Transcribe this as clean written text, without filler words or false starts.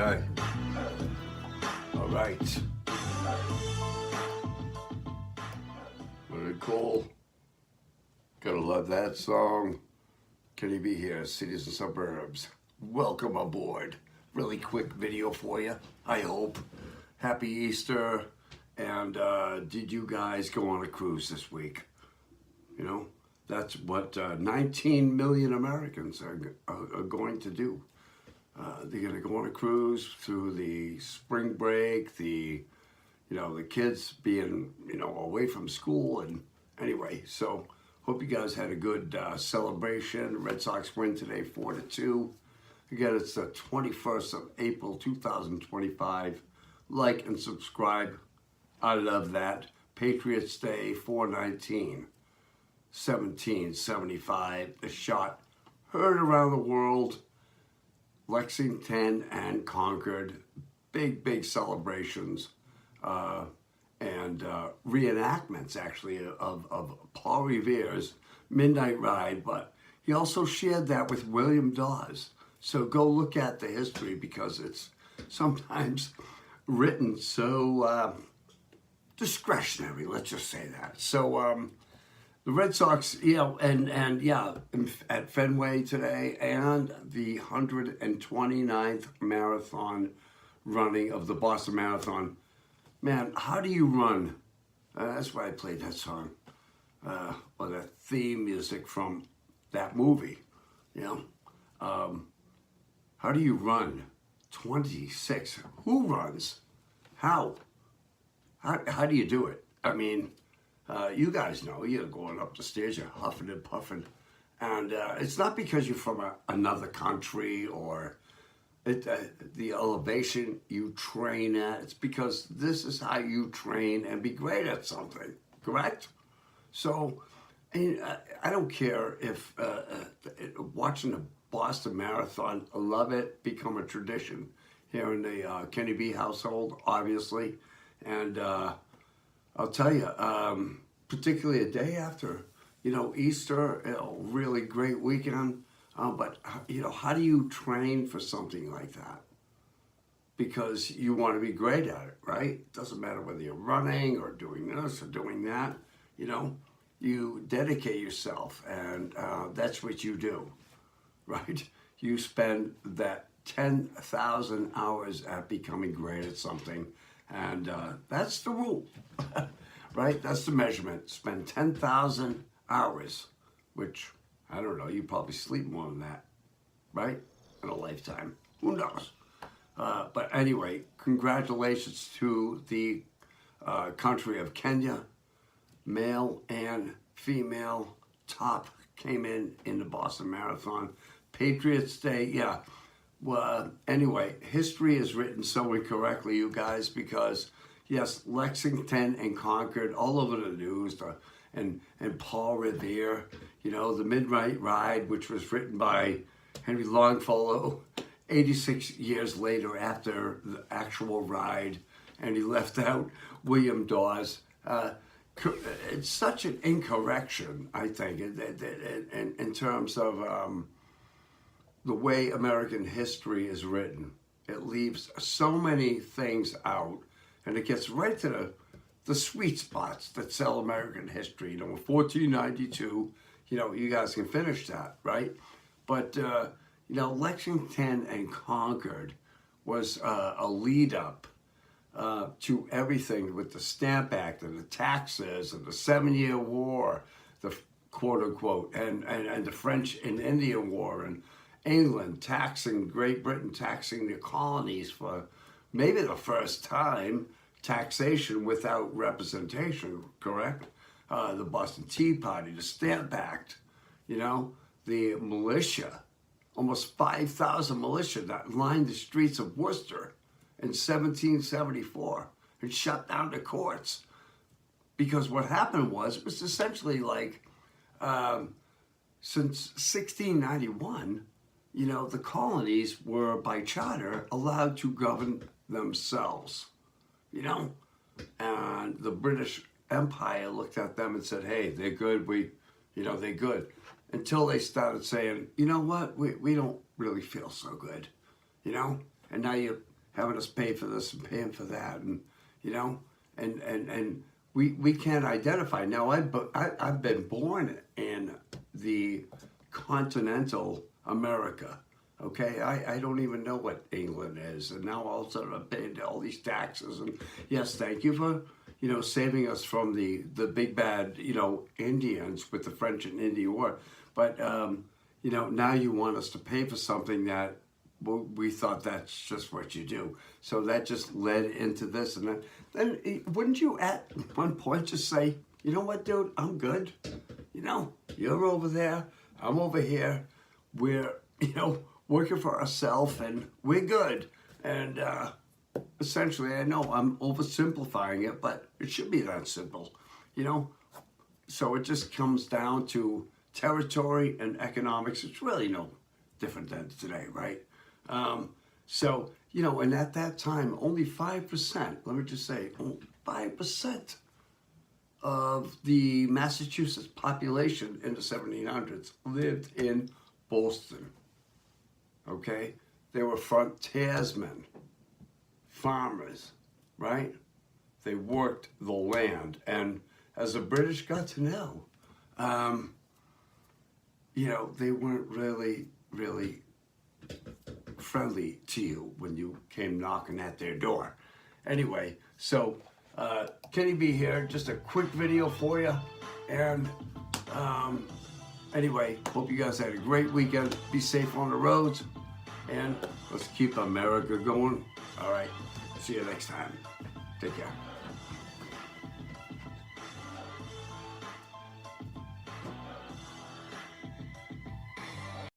Okay. All right. Very cool. Gotta love that song. Kenny B here, Cities and Suburbs. Welcome aboard. Really quick video for you, I hope. Happy Easter. And did you guys go on a cruise this week? You know, that's what 19 million Americans are going to do. They're going to go on a cruise through the spring break, the kids being, away from school. And anyway, so hope you guys had a good celebration. Red Sox win today, 4-2. Again, it's the 21st of April, 2025. Like and subscribe. I love that. Patriots Day, 4/19, 1775. The shot heard around the world. Lexington and Concord, big celebrations and reenactments actually of Paul Revere's Midnight Ride, but he also shared that with William Dawes. So go look at the history because it's sometimes written so discretionary, let's just say that. So the Red Sox, at Fenway today, and the 129th marathon running of the Boston Marathon. Man, how do you run? That's why I played that song, or that theme music from that movie. How do you run 26? Who runs? How do you do it? I mean, you guys know, you're going up the stairs, you're huffing and puffing. And it's not because you're from another country or the elevation you train at. It's because this is how you train and be great at something, correct? So, I don't care if watching the Boston Marathon, I love it, become a tradition here in the Kenny B household, obviously. And I'll tell you, particularly a day after, Easter, really great weekend. But how do you train for something like that? Because you want to be great at it, right? Doesn't matter whether you're running or doing this or doing that. You dedicate yourself, and that's what you do, right? You spend that 10,000 hours at becoming great at something. And that's the rule, right? That's the measurement. Spend 10,000 hours, which, I don't know, you probably sleep more than that, right? In a lifetime. Who knows? But anyway, congratulations to the country of Kenya. Male and female top came in the Boston Marathon. Patriots Day, yeah. Well, anyway, history is written so incorrectly, you guys, because, yes, Lexington and Concord, all over the news, and Paul Revere, the Midnight Ride, which was written by Henry Longfellow 86 years later after the actual ride, and he left out William Dawes. It's such an incorrection, I think, in terms of the way American history is written. It leaves so many things out, and it gets right to the sweet spots that sell American history. 1492, you guys can finish that, right? But, Lexington and Concord was a lead up to everything with the Stamp Act and the taxes and the 7-Year War, the quote unquote, and the French and Indian War, and England taxing, Great Britain taxing the colonies for maybe the first time, taxation without representation, correct? The Boston Tea Party, the Stamp Act, the militia, almost 5,000 militia that lined the streets of Worcester in 1774 and shut down the courts. Because what happened was, it was essentially like, since 1691, the colonies were, by charter, allowed to govern themselves, and the British Empire looked at them and said, hey, they're good, they're good, until they started saying, you know what, we don't really feel so good, and now you having us pay for this and paying for that, and and we can't identify. Now I've been born in the continental America. Okay, I don't even know what England is, and now all of a sudden I'm paying all these taxes. And yes, thank you for saving us from the big bad Indians with the French and Indian War. But now you want us to pay for something that we thought that's just what you do. So that just led into this, and then wouldn't you at one point just say, you know what, dude, I'm good. You're over there, I'm over here. We're working for ourselves, and we're good. And essentially, I know I'm oversimplifying it, but it should be that simple, So it just comes down to territory and economics. It's really no different than today, right? And at that time, only 5%, let me just say, only 5% of the Massachusetts population in the 1700s lived in Boston. Okay? They were frontiersmen, farmers, right? They worked the land. And as the British got to know, they weren't really friendly to you when you came knocking at their door. Anyway, so Kenny B here, just a quick video for you. And anyway, hope you guys had a great weekend. Be safe on the roads, and let's keep America going. All right, see you next time. Take care.